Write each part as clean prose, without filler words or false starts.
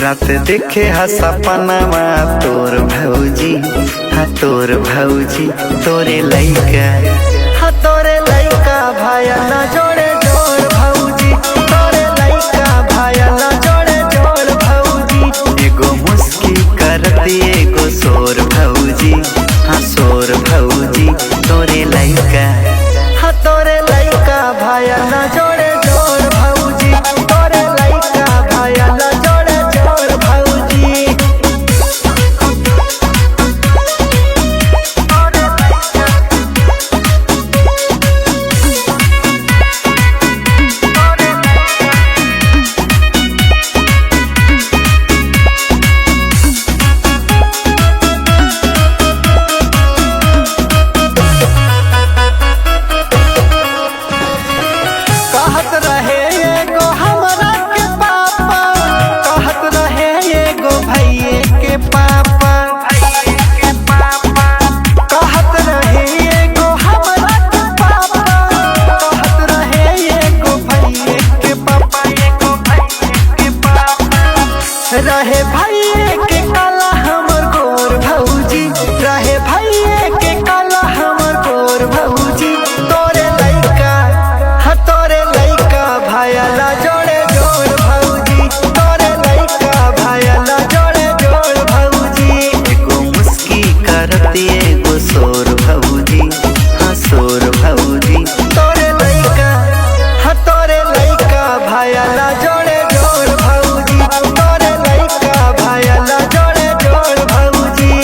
रात देखे हा सपनावा तोर भौजी, हाँ तोर भौजी तोरे लइका, हाँ तोरे लइका भाया ना जोड़े जोड़ भौजी, तोरे लइका भाया ना जोड़े जोड़ भौजी। एगो मुस्की करती एगो शोर भौजी, हाँ शोर भौजी तोरे लइका, हाँ तोरे लइका भाया ना जोड़े जोड़ भौजी, तोरे लइका भाया ना जोड़े जोड़ भौजी। कहत रहे एगो हमरा के पापा, कहत रहे एगो भैये के पापा, कहत रहे एगो हमरा के पापा, कहत रहे एगो भैये के पापा, एगो भैये के पापा। रहे भैये के काला हमर गोर भौजी, रहे भैये के काला हमर गोर भौजी। तोरे लइका, हाँ तोरे लइका भाया ला जोड़े जोड़ भौजी, तोरे लइका भाया ला जोड़े जोड़ भौजी। एगो मुस्की करती एगो शोर भौजी, हाँ शोर भौजी तोरे लइका, हाँ तोरे लइका भाया ला जोड़े जोड़ भौजी, तोरे लइका भाया ला जोड़े जोड़ भौजी।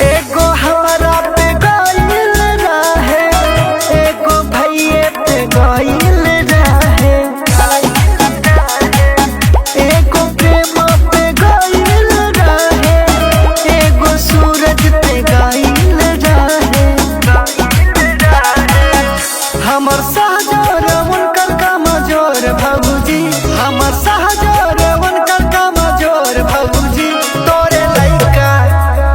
एगो हमरा पे गइल रहे, एगो भैये पे गइल रहे, एगो प्रेम पे गइल रहे, एगो सूरज पे गइल रहे। हमर सहजोर उनकर कमजोर भौजी, हमर सहजोर उनकर कमजोर भौजी। तोरे लइका,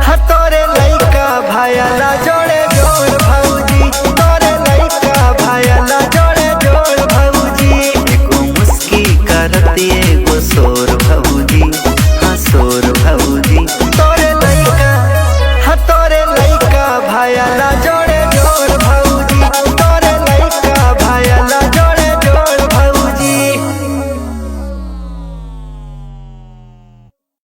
हाँ तोरे लइका भाया ला जोड़े जोड़ भौजी, तोरे लइका भाया ला जोड़े जोड़ भौजी। एगो मुस्की करती एगो शोर भौजी।